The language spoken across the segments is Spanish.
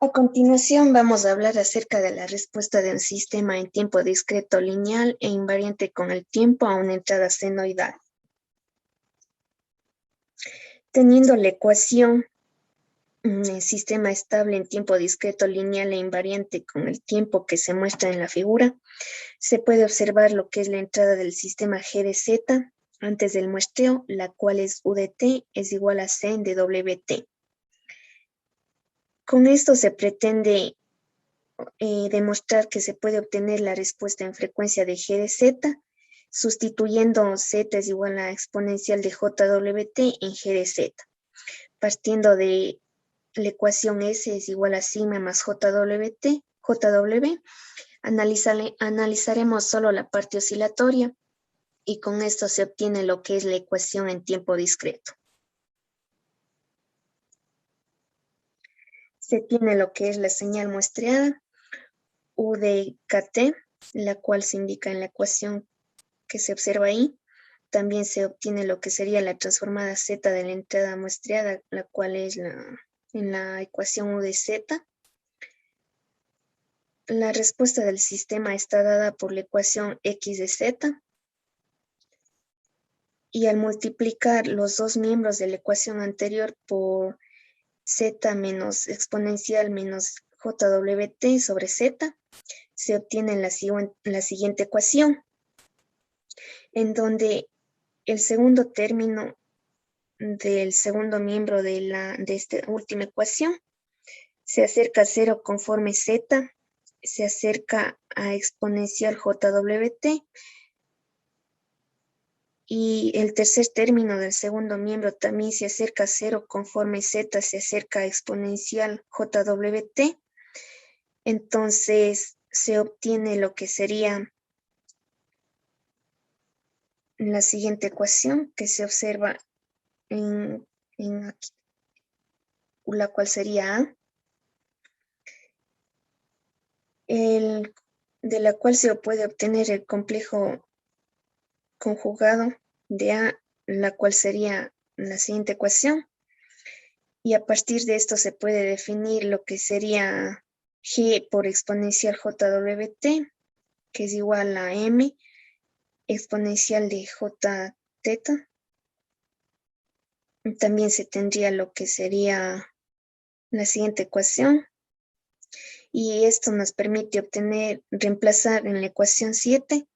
A continuación vamos a hablar acerca de la respuesta de un sistema en tiempo discreto lineal e invariante con el tiempo a una entrada senoidal. Teniendo la ecuación sistema estable en tiempo discreto lineal e invariante con el tiempo que se muestra en la figura, se puede observar lo que es la entrada del sistema G de Z antes del muestreo, la cual es U de T es igual a C de WT. Con esto se pretende demostrar que se puede obtener la respuesta en frecuencia de G de Z, sustituyendo Z es igual a exponencial de JWT en G de Z. Partiendo de la ecuación S es igual a sigma más JW, analizaremos solo la parte oscilatoria y con esto se obtiene lo que es la ecuación en tiempo discreto. Se tiene lo que es la señal muestreada, U de KT, la cual se indica en la ecuación que se observa ahí. También se obtiene lo que sería la transformada Z de la entrada muestreada, la cual es en la ecuación U de Z. La respuesta del sistema está dada por la ecuación X de Z. Y al multiplicar los dos miembros de la ecuación anterior por Z menos exponencial menos JWT sobre Z, se obtiene la siguiente ecuación, en donde el segundo término del segundo miembro de esta última ecuación se acerca a 0 conforme Z se acerca a exponencial JWT, y el tercer término del segundo miembro también se acerca a 0 conforme Z se acerca a exponencial JWT. Entonces se obtiene lo que sería la siguiente ecuación que se observa en aquí, la cual sería A, de la cual se puede obtener el complejo conjugado de A, la cual sería la siguiente ecuación. Y a partir de esto se puede definir lo que sería G por exponencial JWT, que es igual a M exponencial de J teta. También se tendría lo que sería la siguiente ecuación. Y esto nos permite reemplazar en la ecuación 7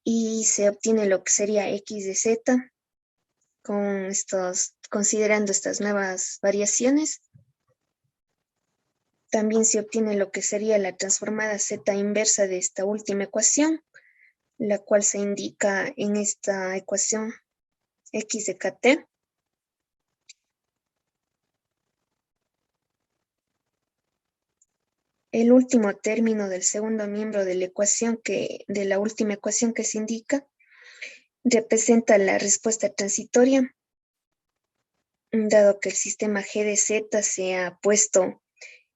y se obtiene lo que sería X de Z considerando estas nuevas variaciones. También se obtiene lo que sería la transformada Z inversa de esta última ecuación, la cual se indica en esta ecuación X de KT. El último término del segundo miembro de la última ecuación que se indica representa la respuesta transitoria, dado que el sistema G de Z se ha puesto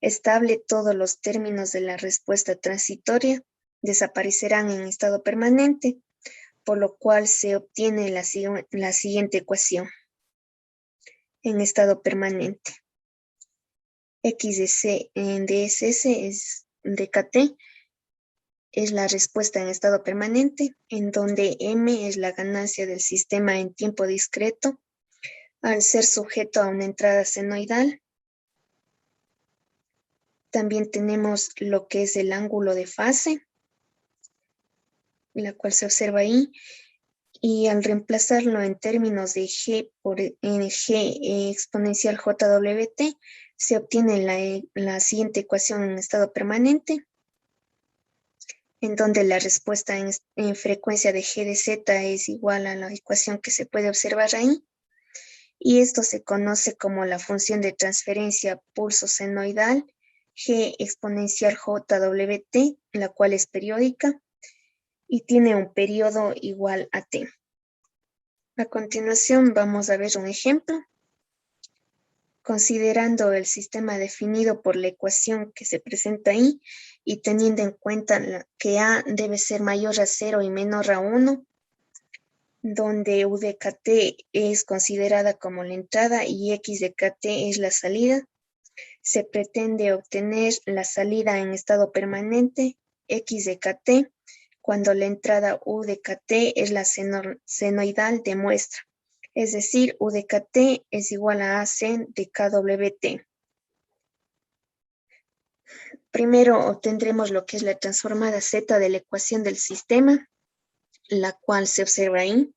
estable, todos los términos de la respuesta transitoria desaparecerán en estado permanente, por lo cual se obtiene la siguiente ecuación en estado permanente. X de C de SS es de KT, es la respuesta en estado permanente, en donde M es la ganancia del sistema en tiempo discreto, al ser sujeto a una entrada senoidal. También tenemos lo que es el ángulo de fase, la cual se observa ahí, y al reemplazarlo en términos de G por G exponencial JWT, se obtiene la siguiente ecuación en estado permanente, en donde la respuesta en frecuencia de G de Z es igual a la ecuación que se puede observar ahí, y esto se conoce como la función de transferencia pulso senoidal G exponencial JWT, la cual es periódica y tiene un periodo igual a T. A continuación vamos a ver un ejemplo. Considerando el sistema definido por la ecuación que se presenta ahí y teniendo en cuenta que A debe ser mayor a 0 y menor a 1, donde U de KT es considerada como la entrada y X de KT es la salida, se pretende obtener la salida en estado permanente X de KT cuando la entrada U de KT es la senoidal de muestra, es decir, U de KT es igual a AC de KWT. Primero obtendremos lo que es la transformada Z de la ecuación del sistema, la cual se observa ahí.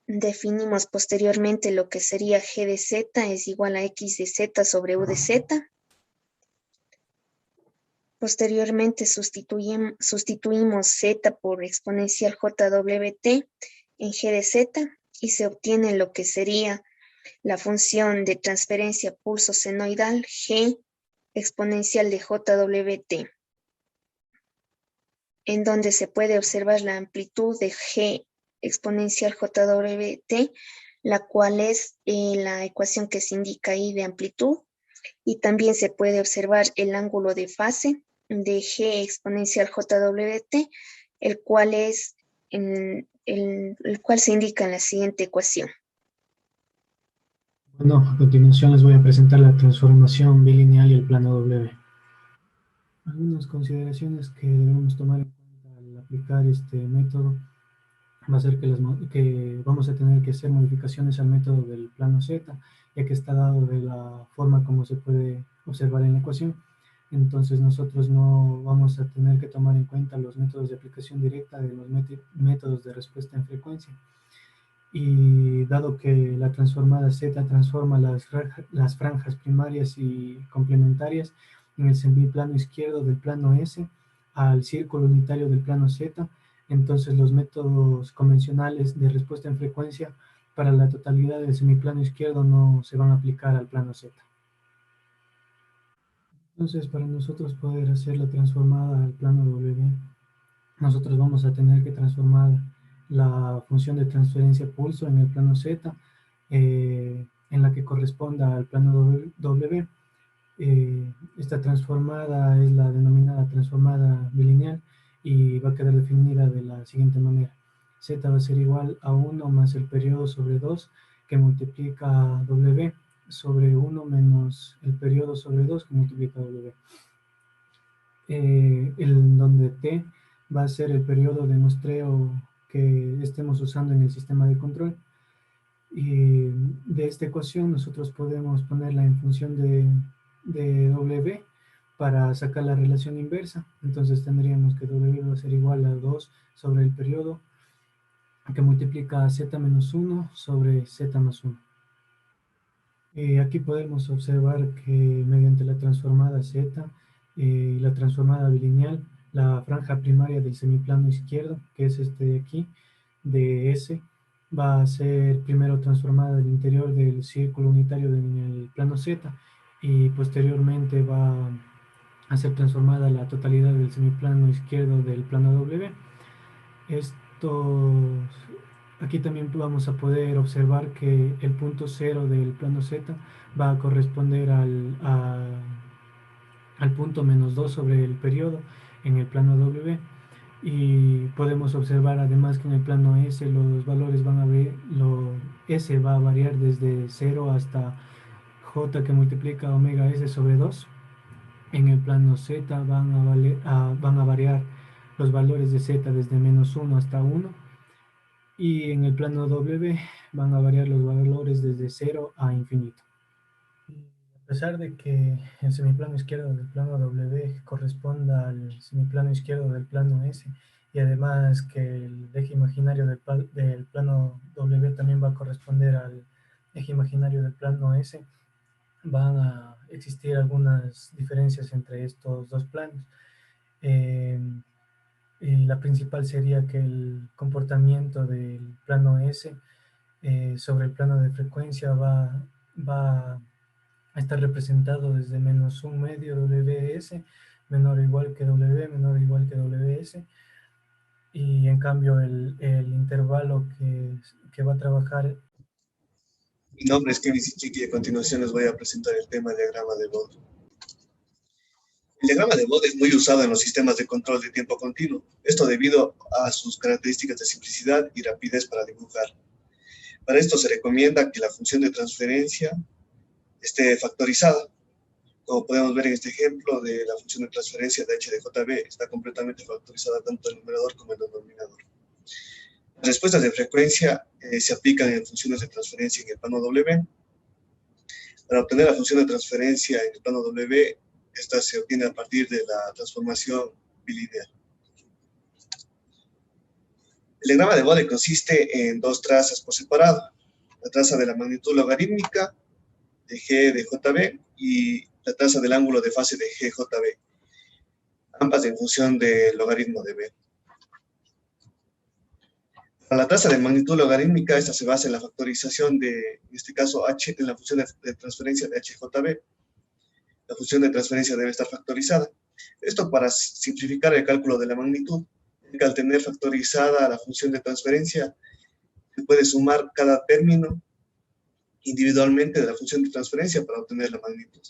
Definimos posteriormente lo que sería G de Z es igual a X de Z sobre U de Z. Posteriormente sustituimos Z por exponencial JWT en G de Z y se obtiene lo que sería la función de transferencia pulso senoidal G exponencial de JWT, en donde se puede observar la amplitud de G exponencial JWT, la cual es la ecuación que se indica ahí de amplitud, y también se puede observar el ángulo de fase de G exponencial JWT, el cual se indica en la siguiente ecuación. Bueno, a continuación les voy a presentar la transformación bilineal y el plano W. Algunas consideraciones que debemos tomar en cuenta al aplicar este método va a ser que vamos a tener que hacer modificaciones al método del plano Z, ya que está dado de la forma como se puede observar en la ecuación. Entonces nosotros no vamos a tener que tomar en cuenta los métodos de aplicación directa de los métodos de respuesta en frecuencia. Y dado que la transformada Z transforma las franjas primarias y complementarias en el semiplano izquierdo del plano S al círculo unitario del plano Z, entonces los métodos convencionales de respuesta en frecuencia para la totalidad del semiplano izquierdo no se van a aplicar al plano Z. Entonces, para nosotros poder hacer la transformada al plano W, nosotros vamos a tener que transformar la función de transferencia pulso en el plano Z, en la que corresponda al plano W. Esta transformada es la denominada transformada bilineal y va a quedar definida de la siguiente manera. Z va a ser igual a 1 más el periodo sobre 2 que multiplica W sobre 1 menos el periodo sobre 2 que multiplica W. Donde T va a ser el periodo de muestreo que estemos usando en el sistema de control. Y de esta ecuación nosotros podemos ponerla en función de W para sacar la relación inversa. Entonces tendríamos que W va a ser igual a 2 sobre el periodo que multiplica Z menos 1 sobre Z más 1. Aquí podemos observar que mediante la transformada Z y la transformada bilineal, la franja primaria del semiplano izquierdo, que es este de aquí, de S, va a ser primero transformada al interior del círculo unitario del plano Z y posteriormente va a ser transformada la totalidad del semiplano izquierdo del plano W. Aquí también vamos a poder observar que el punto cero del plano Z va a corresponder al punto menos 2 sobre el periodo en el plano W. Y podemos observar además que en el plano S los valores S va a variar desde 0 hasta J que multiplica omega S sobre 2. En el plano Z van a variar los valores de Z desde menos 1 hasta 1. Y en el plano W van a variar los valores desde 0 a infinito. A pesar de que el semiplano izquierdo del plano W corresponda al semiplano izquierdo del plano S, y además que el eje imaginario del plano W también va a corresponder al eje imaginario del plano S, van a existir algunas diferencias entre estos dos planos. Y la principal sería que el comportamiento del plano S sobre el plano de frecuencia va a estar representado desde menos un medio WS, menor o igual que W, menor o igual que WS, y en cambio el intervalo que va a trabajar. Mi nombre es Kevin Sichiki y a continuación les voy a presentar el tema del diagrama de Bode. El diagrama de Bode es muy usado en los sistemas de control de tiempo continuo, esto debido a sus características de simplicidad y rapidez para dibujar. Para esto se recomienda que la función de transferencia esté factorizada. Como podemos ver en este ejemplo de la función de transferencia de h de jb, está completamente factorizada tanto en el numerador como en el denominador. Las respuestas de frecuencia se aplican en funciones de transferencia en el plano W. Para obtener la función de transferencia en el plano W, esta se obtiene a partir de la transformación bilineal. El diagrama de Bode consiste en dos trazas por separado. La traza de la magnitud logarítmica de G de JB y la traza del ángulo de fase de GJB, ambas en función del logaritmo de B. Para la traza de magnitud logarítmica, esta se basa en la factorización de, en este caso, H, en la función de transferencia de HJB. La función de transferencia debe estar factorizada. Esto para simplificar el cálculo de la magnitud, que al tener factorizada la función de transferencia, se puede sumar cada término individualmente de la función de transferencia para obtener la magnitud.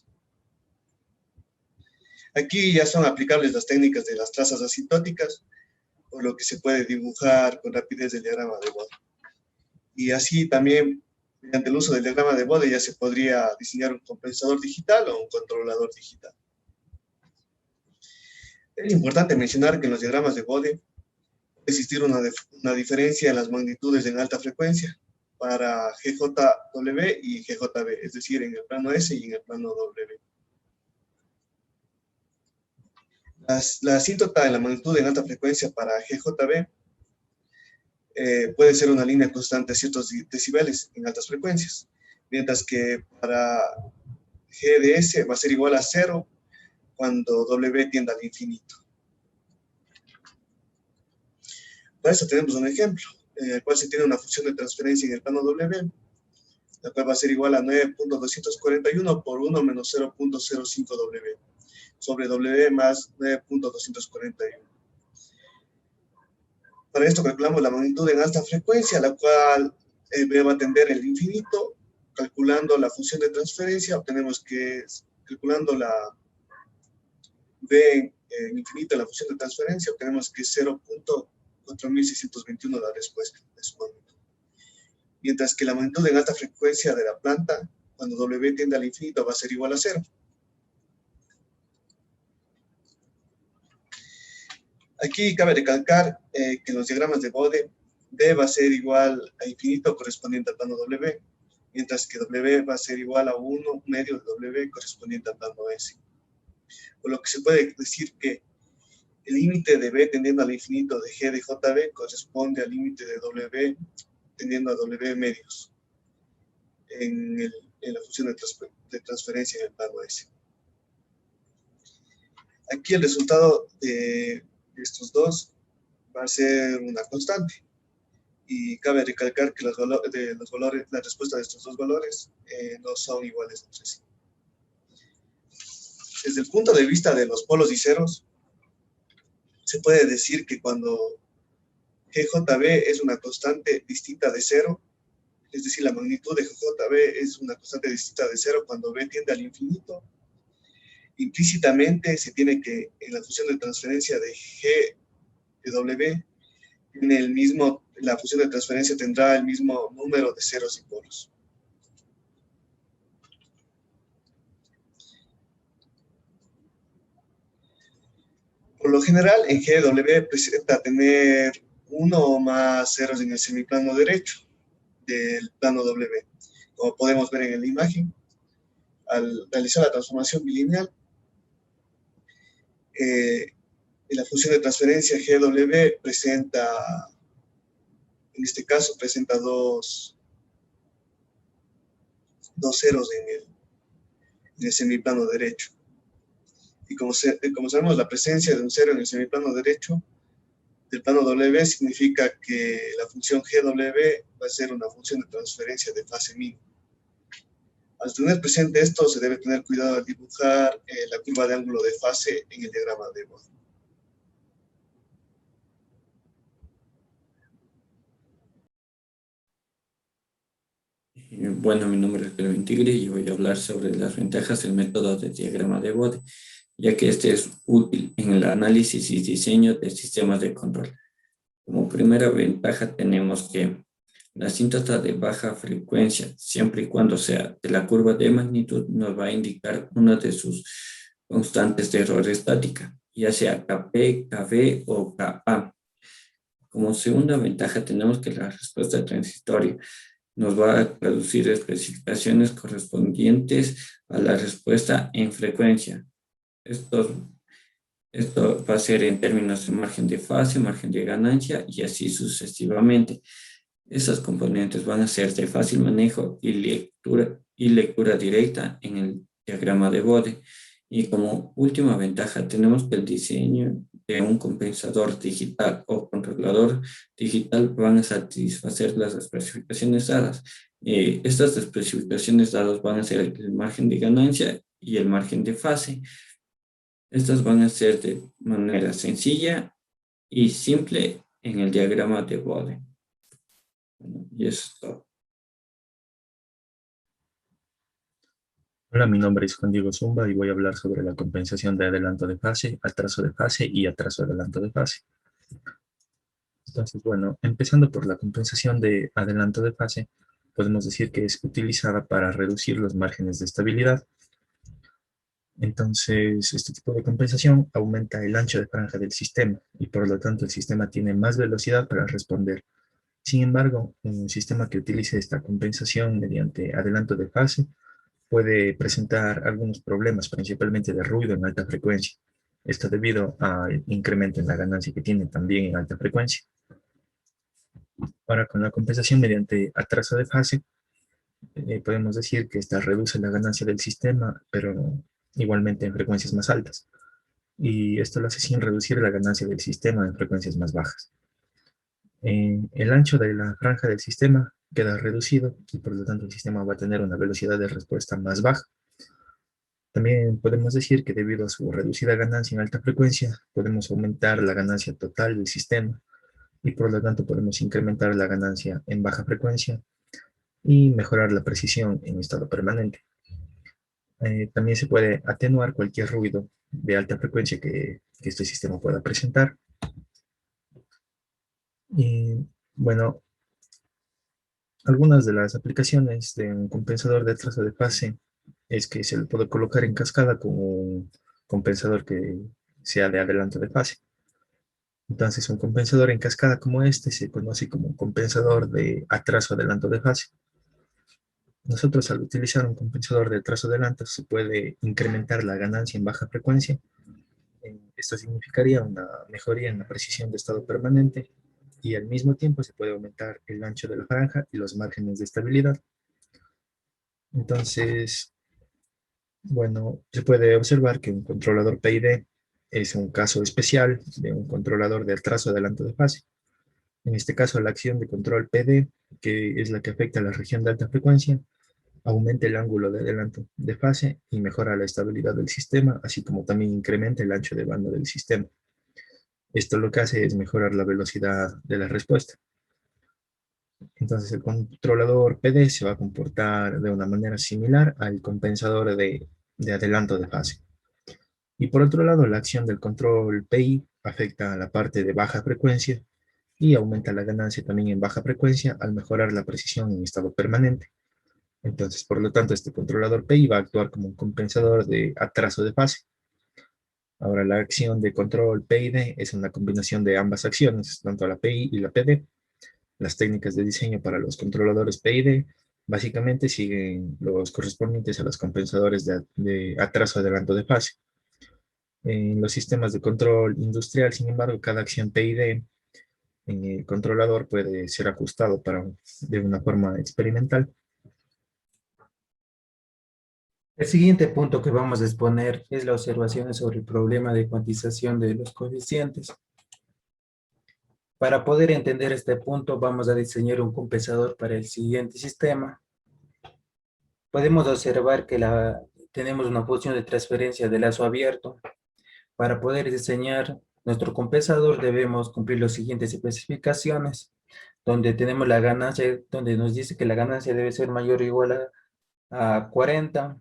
Aquí ya son aplicables las técnicas de las trazas asintóticas, por lo que se puede dibujar con rapidez el diagrama de Bode. Y así también, mediante el uso del diagrama de Bode, ya se podría diseñar un compensador digital o un controlador digital. Es importante mencionar que en los diagramas de Bode puede existir una diferencia en las magnitudes en alta frecuencia para GJW y GJB, es decir, en el plano S y en el plano W. La asíntota de la magnitud en alta frecuencia para GJB puede ser una línea constante a ciertos decibeles en altas frecuencias, mientras que para GDS va a ser igual a 0 cuando W tienda al infinito. Para eso tenemos un ejemplo, en el cual se tiene una función de transferencia en el plano W, la cual va a ser igual a 9.241 por 1 menos 0.05 W, sobre W más 9.241. Para esto calculamos la magnitud en alta frecuencia, la cual B va a tender el infinito. Calculando la función de transferencia, obtenemos que, calculando la B en infinito, la función de transferencia, obtenemos que es 0.4621 la respuesta de su magnitud. Mientras que la magnitud en alta frecuencia de la planta, cuando W tiende al infinito, va a ser igual a 0. Aquí cabe recalcar que en los diagramas de Bode, D va a ser igual a infinito correspondiente al plano W, mientras que W va a ser igual a 1 medio de W correspondiente al plano S. Por lo que se puede decir que el límite de B tendiendo al infinito de G de JB corresponde al límite de W tendiendo a W medios en la función de transferencia en el plano S. Aquí el resultado de estos dos va a ser una constante. Y cabe recalcar que la respuesta de estos dos valores no son iguales entre sí. Desde el punto de vista de los polos y ceros, se puede decir que cuando GJB es una constante distinta de 0, es decir, la magnitud de GJB es una constante distinta de 0 cuando B tiende al infinito, implícitamente se tiene que en la función de transferencia de G de W, la función de transferencia tendrá el mismo número de ceros y polos. Por lo general, en GW presenta tener uno o más ceros en el semiplano derecho del plano W. Como podemos ver en la imagen, al realizar la transformación bilineal, la función de transferencia GW presenta, en este caso, presenta dos ceros en el semiplano derecho. Y como sabemos, la presencia de un cero en el semiplano derecho del plano W significa que la función GW va a ser una función de transferencia de fase mínima. Al tener presente esto, se debe tener cuidado al dibujar la curva de ángulo de fase en el diagrama de Bode. Bueno, mi nombre es Kelvin Tigre y voy a hablar sobre las ventajas del método de diagrama de Bode, ya que este es útil en el análisis y diseño de sistemas de control. Como primera ventaja tenemos que La asíntota de baja frecuencia, siempre y cuando sea de la curva de magnitud, nos va a indicar una de sus constantes de error estática, ya sea Kp, Kv o Ka. Como segunda ventaja tenemos que la respuesta transitoria nos va a traducir especificaciones correspondientes a la respuesta en frecuencia. Esto va a ser en términos de margen de fase, margen de ganancia y así sucesivamente. Esas componentes van a ser de fácil manejo y lectura directa en el diagrama de Bode. Y como última ventaja tenemos que el diseño de un compensador digital o controlador digital van a satisfacer las especificaciones dadas. Estas especificaciones dadas van a ser el margen de ganancia y el margen de fase. Estas van a ser de manera sencilla y simple en el diagrama de Bode. Y eso es todo. Hola, mi nombre es Juan Diego Zumba y voy a hablar sobre la compensación de adelanto de fase, atraso de fase y atraso de adelanto de fase. Entonces, bueno, empezando por la compensación de adelanto de fase, podemos decir que es utilizada para reducir los márgenes de estabilidad. Entonces, este tipo de compensación aumenta el ancho de franja del sistema y por lo tanto el sistema tiene más velocidad para responder. Sin embargo, un sistema que utilice esta compensación mediante adelanto de fase puede presentar algunos problemas, principalmente de ruido en alta frecuencia. Esto debido al incremento en la ganancia que tiene también en alta frecuencia. Ahora, con la compensación mediante atraso de fase, podemos decir que esta reduce la ganancia del sistema, pero igualmente en frecuencias más altas. Y esto lo hace sin reducir la ganancia del sistema en frecuencias más bajas. El ancho de la franja del sistema queda reducido y por lo tanto el sistema va a tener una velocidad de respuesta más baja. También podemos decir que debido a su reducida ganancia en alta frecuencia, podemos aumentar la ganancia total del sistema y por lo tanto podemos incrementar la ganancia en baja frecuencia y mejorar la precisión en estado permanente. También se puede atenuar cualquier ruido de alta frecuencia que este sistema pueda presentar. Y bueno, algunas de las aplicaciones de un compensador de atraso de fase es que se le puede colocar en cascada con un compensador que sea de adelanto de fase. Entonces, un compensador en cascada como este se conoce como un compensador de atraso-adelanto de fase. Nosotros, al utilizar un compensador de atraso-adelanto, se puede incrementar la ganancia en baja frecuencia. Esto significaría una mejoría en la precisión de estado permanente y al mismo tiempo se puede aumentar el ancho de la franja y los márgenes de estabilidad. Entonces, bueno, se puede observar que un controlador PID es un caso especial de un controlador de atraso-adelanto de fase. En este caso, la acción de control PD, que es la que afecta a la región de alta frecuencia, aumenta el ángulo de adelanto de fase y mejora la estabilidad del sistema, así como también incrementa el ancho de banda del sistema. Esto lo que hace es mejorar la velocidad de la respuesta. Entonces, el controlador PD se va a comportar de una manera similar al compensador de adelanto de fase. Y por otro lado, la acción del control PI afecta a la parte de baja frecuencia y aumenta la ganancia también en baja frecuencia al mejorar la precisión en estado permanente. Entonces, por lo tanto, este controlador PI va a actuar como un compensador de atraso de fase. Ahora, la acción de control PID es una combinación de ambas acciones, tanto la PI y la PD. Las técnicas de diseño para los controladores PID básicamente siguen los correspondientes a los compensadores de atraso-adelanto de fase. En los sistemas de control industrial, sin embargo, cada acción PID en el controlador puede ser ajustado de una forma experimental. El siguiente punto que vamos a exponer es la observación sobre el problema de cuantización de los coeficientes. Para poder entender este punto, vamos a diseñar un compensador para el siguiente sistema. Podemos observar que tenemos una función de transferencia de lazo abierto. Para poder diseñar nuestro compensador debemos cumplir las siguientes especificaciones, donde tenemos la ganancia, donde nos dice que la ganancia debe ser mayor o igual a 40,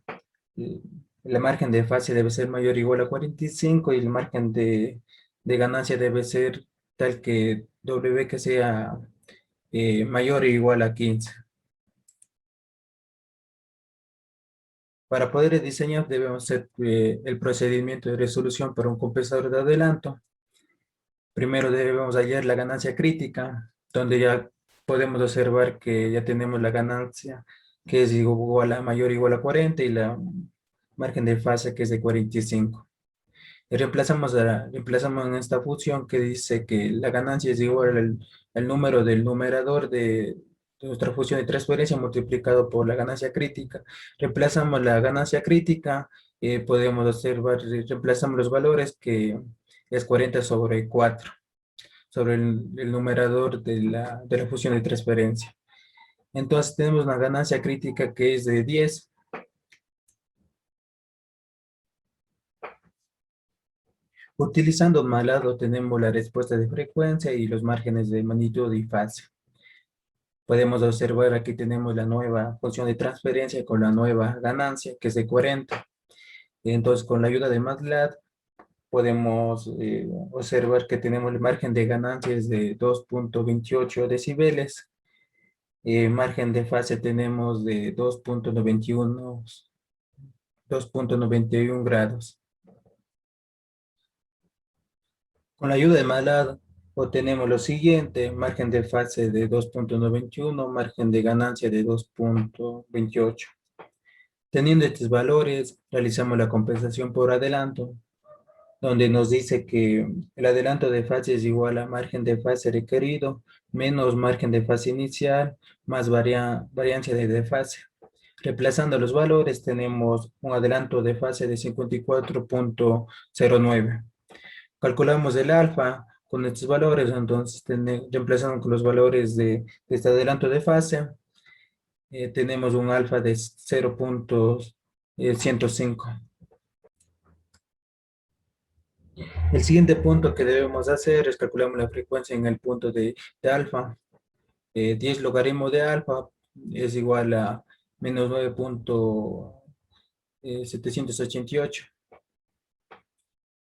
el margen de fase debe ser mayor o igual a 45 y el margen de ganancia debe ser tal que W que sea mayor o igual a 15. Para poder diseñar debemos hacer el procedimiento de resolución para un compensador de adelanto. Primero debemos hallar la ganancia crítica, donde ya podemos observar que ya tenemos la ganancia que es igual a mayor o igual a 40 y la margen de fase que es de 45. Y reemplazamos en esta función que dice que la ganancia es igual al número del numerador de nuestra función de transferencia multiplicado por la ganancia crítica. Reemplazamos la ganancia crítica, podemos observar, reemplazamos los valores que es 40 sobre 4, sobre el numerador de la función de transferencia. Entonces tenemos una ganancia crítica que es de 10. Utilizando malado tenemos la respuesta de frecuencia y los márgenes de magnitud y fase. Podemos observar aquí tenemos la nueva función de transferencia con la nueva ganancia que es de 40. Entonces con la ayuda de MATLAB podemos observar que tenemos el margen de ganancias de 2.28 decibeles. Margen de fase tenemos de 2.91 grados. Con la ayuda de MATLAB obtenemos lo siguiente: margen de fase de 2.91, margen de ganancia de 2.28. Teniendo estos valores, realizamos la compensación por adelanto, donde nos dice que el adelanto de fase es igual a margen de fase requerido menos margen de fase inicial más variancia de desfase. Reemplazando los valores tenemos un adelanto de fase de 54.09. Calculamos el alfa con estos valores, entonces reemplazando con los valores de este adelanto de fase, tenemos un alfa de 0.105. El siguiente punto que debemos hacer es calcular la frecuencia en el punto de alfa. 10 logaritmo de alfa es igual a menos 9.788.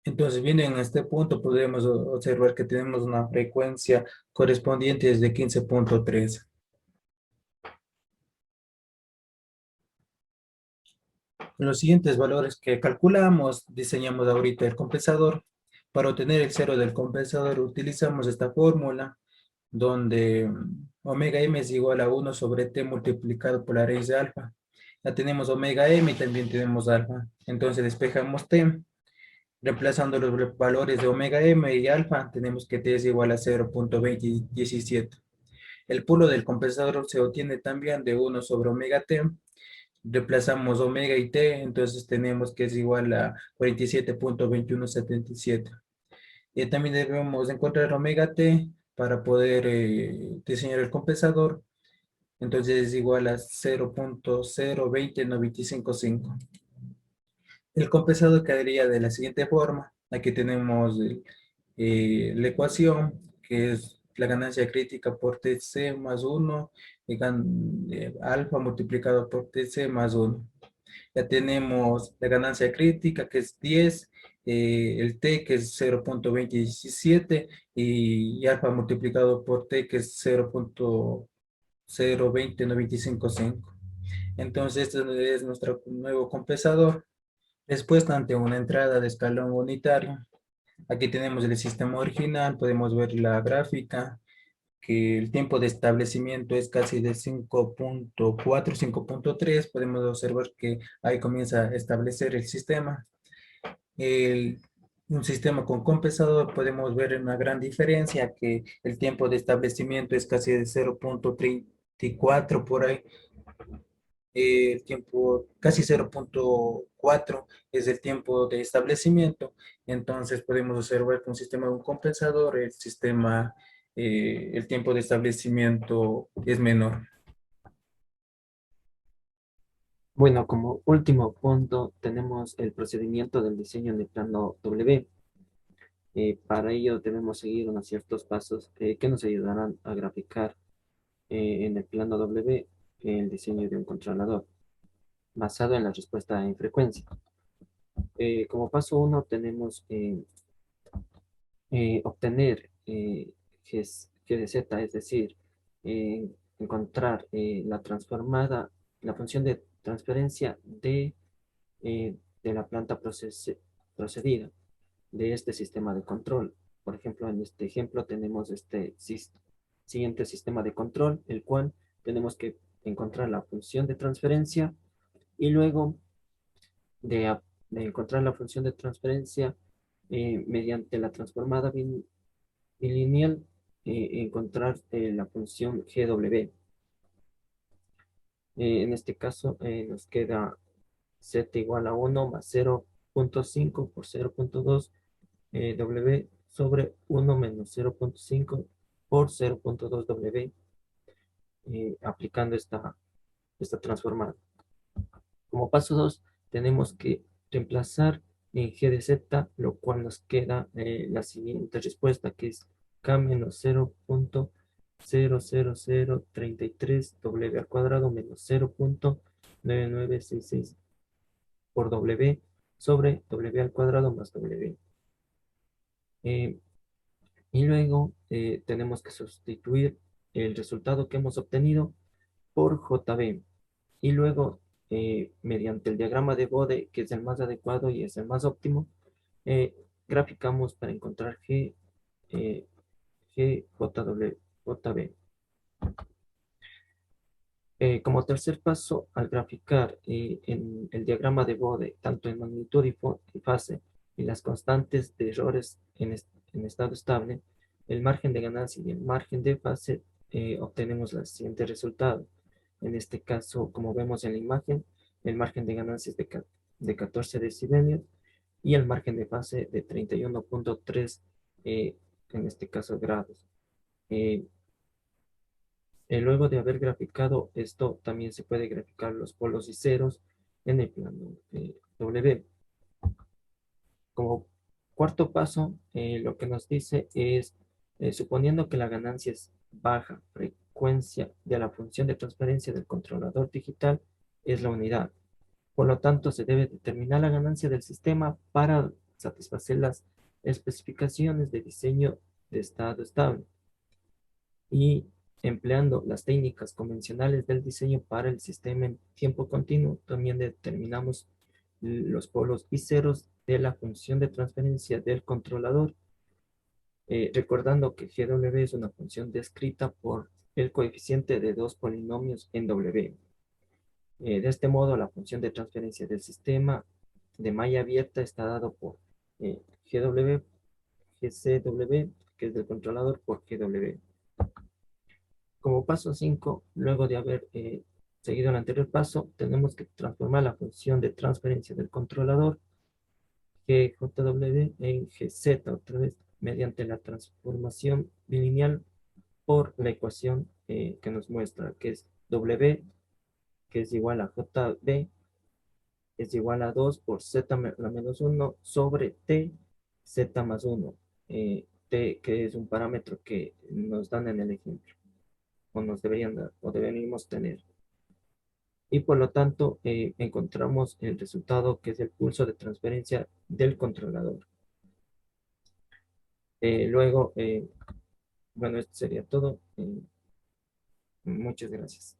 Entonces, bien, en este punto podemos observar que tenemos una frecuencia correspondiente de 15.3. Los siguientes valores que calculamos, diseñamos ahorita el compensador. Para obtener el cero del compensador utilizamos esta fórmula donde omega m es igual a 1 sobre t multiplicado por la raíz de alfa. Ya tenemos omega m y también tenemos alfa. Entonces despejamos t. Reemplazando los valores de omega m y alfa, tenemos que t es igual a 0.2017. El polo del compensador se obtiene también de 1 sobre omega t. Reemplazamos omega y t, entonces tenemos que es igual a 47.2177. También debemos encontrar omega t para poder diseñar el compensador. Entonces es igual a 0.020955. El compensador quedaría de la siguiente forma. Aquí tenemos la ecuación, que es la ganancia crítica por TC más 1, y alfa multiplicado por TC más 1. Ya tenemos la ganancia crítica, que es 10, el T, que es 0.2017, y alfa multiplicado por T, que es 0.020955. Entonces, este es nuestro nuevo compensador. Después, ante una entrada de escalón unitario, aquí tenemos el sistema original, podemos ver la gráfica, que el tiempo de establecimiento es casi de 5.4, 5.3. Podemos observar que ahí comienza a establecer el sistema. Un sistema con compensador podemos ver una gran diferencia, que el tiempo de establecimiento es casi de 0.34 por ahí. El tiempo casi 0.4 es el tiempo de establecimiento. Entonces podemos observar que un sistema de un compensador, el tiempo de establecimiento es menor. Bueno, como último punto tenemos el procedimiento del diseño en el plano W. Para ello debemos seguir unos ciertos pasos que nos ayudarán a graficar en el plano W el diseño de un controlador basado en la respuesta en frecuencia. Como paso 1 tenemos obtener G de Z, es decir, encontrar la función de transferencia de la planta procedida de este sistema de control. Por ejemplo, en este ejemplo tenemos este siguiente sistema de control, el cual tenemos que encontrar la función de transferencia y luego de encontrar la función de transferencia mediante la transformada bilineal, encontrar la función GW. En este caso nos queda z igual a 1 más 0.5 por 0.2 W sobre 1 menos 0.5 por 0.2 W, aplicando esta transformada. Como paso 2, tenemos que reemplazar en G de Z, lo cual nos queda la siguiente respuesta, que es K menos 0.00033 W al cuadrado menos 0.9966 por W sobre W al cuadrado más W. Y luego tenemos que sustituir el resultado que hemos obtenido por JB. Y luego, mediante el diagrama de Bode, que es el más adecuado y es el más óptimo, graficamos para encontrar JB. Como tercer paso, al graficar en el diagrama de Bode, tanto en magnitud y fase, y las constantes de errores en estado estable, el margen de ganancia y el margen de fase, obtenemos el siguiente resultado. En este caso, como vemos en la imagen, el margen de ganancia es de 14 decibelios y el margen de fase de 31.3, en este caso grados. Luego de haber graficado esto, también se puede graficar los polos y ceros en el plano W. Como cuarto paso, lo que nos dice es, suponiendo que la ganancia es baja, frecuencia de la función de transferencia del controlador digital es la unidad. Por lo tanto, se debe determinar la ganancia del sistema para satisfacer las especificaciones de diseño de estado estable. Y empleando las técnicas convencionales del diseño para el sistema en tiempo continuo, también determinamos los polos y ceros de la función de transferencia del controlador, recordando que GW es una función descrita por el coeficiente de dos polinomios en W. De este modo, la función de transferencia del sistema de malla abierta está dado por GW, GCW, que es del controlador, por GW. Como paso 5, luego de haber seguido el anterior paso, tenemos que transformar la función de transferencia del controlador GJW en GZ, otra vez, mediante la transformación bilineal por la ecuación que nos muestra, que es W, que es igual a JB, es igual a 2 por Z la menos 1 sobre T, Z más 1, T que es un parámetro que nos dan en el ejemplo, o nos deberían dar, o deberíamos tener. Y por lo tanto, encontramos el resultado que es el pulso de transferencia del controlador. Luego, bueno, esto sería todo. Muchas gracias.